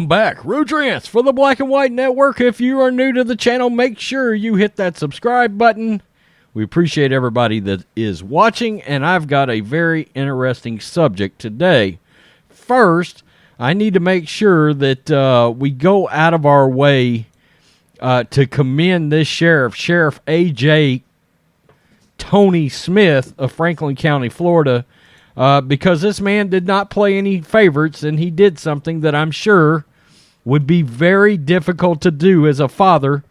back. Rudrance for the Black and White Network. If you are new to the channel, make sure you hit that subscribe button. We appreciate everybody that is watching, and I've got a very interesting subject today. First, I need to make sure that we go out of our way to commend this sheriff, Sheriff A.J. Tony Smith of Franklin County, Florida, because this man did not play any favorites, and he did something that I'm sure would be very difficult to do as a father,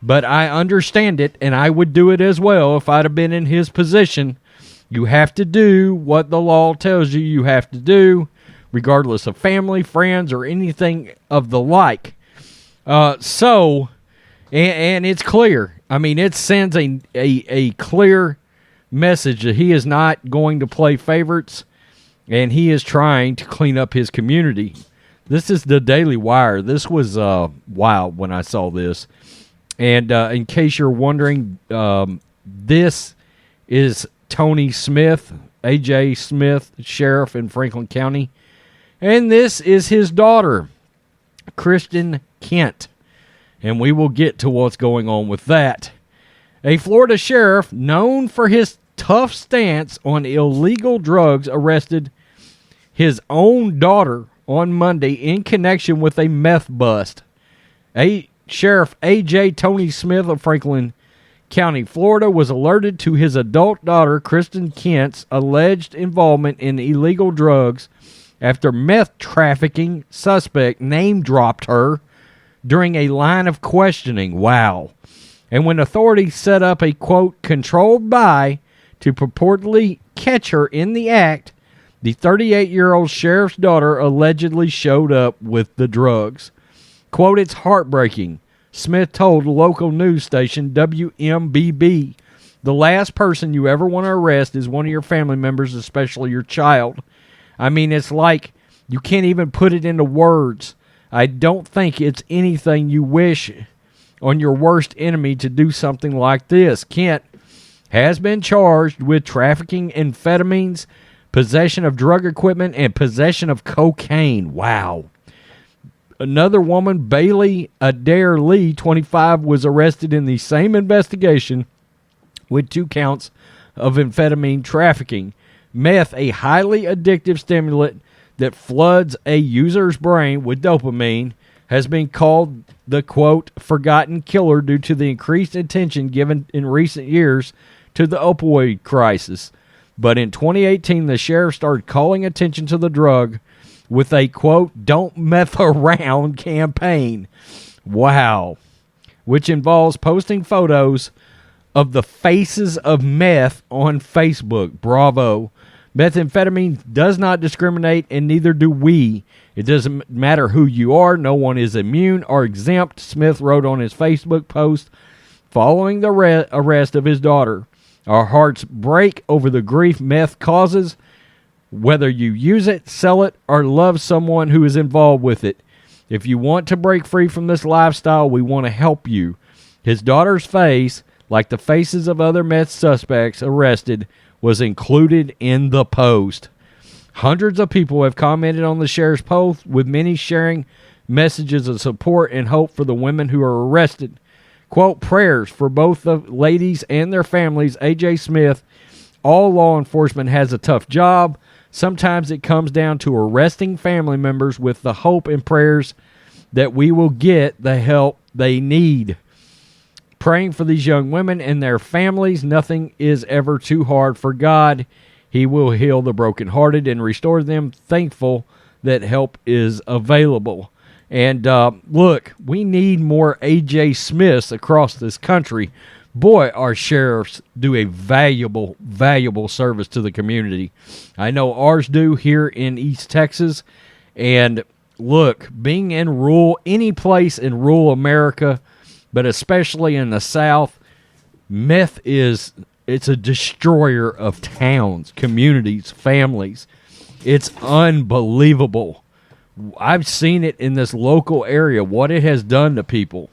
but I understand it, and I would do it as well if I'd have been in his position. You have to do what the law tells you have to do, regardless of family, friends, or anything of the like. And it's clear. I mean, it sends a clear message that he is not going to play favorites, and he is trying to clean up his community. This is the Daily Wire. This was wild when I saw this. And in case you're wondering, this is Tony Smith, A.J. Smith, sheriff in Franklin County. And this is his daughter, Kristen Kent. And we will get to what's going on with that. A Florida sheriff known for his tough stance on illegal drugs arrested his own daughter on Monday in connection with a meth bust. Sheriff A.J. Tony Smith of Franklin County, Florida, was alerted to his adult daughter, Kristen Kent's, alleged involvement in illegal drugs after meth trafficking suspect name-dropped her during a line of questioning. Wow. And when authorities set up a, quote, controlled buy to purportedly catch her in the act, the 38-year-old sheriff's daughter allegedly showed up with the drugs. Quote, it's heartbreaking, Smith told local news station WMBB. The last person you ever want to arrest is one of your family members, especially your child. I mean, it's like you can't even put it into words. I don't think it's anything you wish on your worst enemy to do something like this. Kent has been charged with trafficking amphetamines, possession of drug equipment, and possession of cocaine. Wow. Another woman, Bailey Adair Lee, 25, was arrested in the same investigation with 2 counts of amphetamine trafficking. Meth, a highly addictive stimulant that floods a user's brain with dopamine, has been called the, quote, forgotten killer due to the increased attention given in recent years to the opioid crisis. But in 2018, the sheriff started calling attention to the drug with a, quote, don't meth around campaign. Wow. Which involves posting photos of the faces of meth on Facebook. Bravo. Methamphetamine does not discriminate, and neither do we. It doesn't matter who you are. No one is immune or exempt, Smith wrote on his Facebook post following the arrest of his daughter. Our hearts break over the grief meth causes, whether you use it, sell it, or love someone who is involved with it. If you want to break free from this lifestyle, we want to help you. His daughter's face, like the faces of other meth suspects arrested, was included in the post. Hundreds of people have commented on the sheriff's post, with many sharing messages of support and hope for the women who are arrested. Quote, prayers for both the ladies and their families. A.J. Smith, all law enforcement has a tough job. Sometimes it comes down to arresting family members with the hope and prayers that we will get the help they need. Praying for these young women and their families. Nothing is ever too hard for God. He will heal the brokenhearted and restore them. Thankful that help is available. And look, we need more A.J. Smiths across this country. Boy, our sheriffs do a valuable, valuable service to the community. I know ours do here in East Texas. And look, being in any place in rural America, but especially in the South, meth it's a destroyer of towns, communities, families. It's unbelievable. I've seen it in this local area, what it has done to people.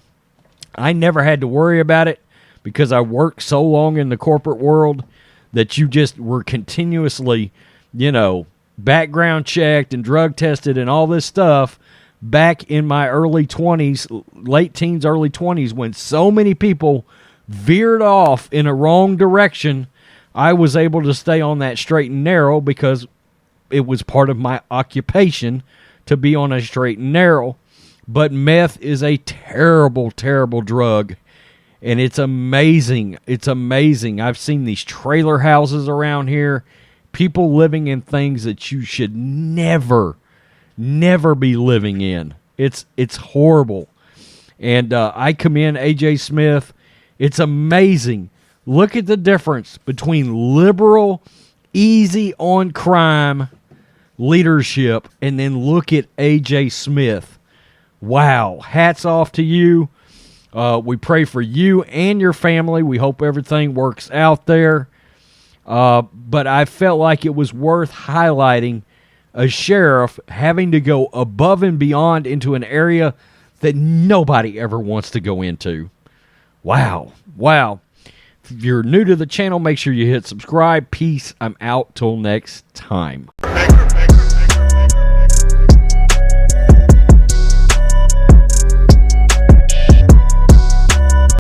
I never had to worry about it because I worked so long in the corporate world that you just were continuously, background checked and drug tested and all this stuff. back in my early 20s, late teens, early 20s, when so many people veered off in a wrong direction, I was able to stay on that straight and narrow because it was part of my occupation to be on a straight and narrow. But meth is a terrible, terrible drug. And it's amazing. It's amazing. I've seen these trailer houses around here. People living in things that you should never be living in. It's horrible. And I commend A.J. Smith. It's amazing. Look at the difference between liberal, easy on crime leadership, and then look at A.J. Smith. Wow. Hats off to you. We pray for you and your family. We hope everything works out there. But I felt like it was worth highlighting a sheriff having to go above and beyond into an area that nobody ever wants to go into. Wow. Wow. If you're new to the channel, make sure you hit subscribe. Peace. I'm out till next time.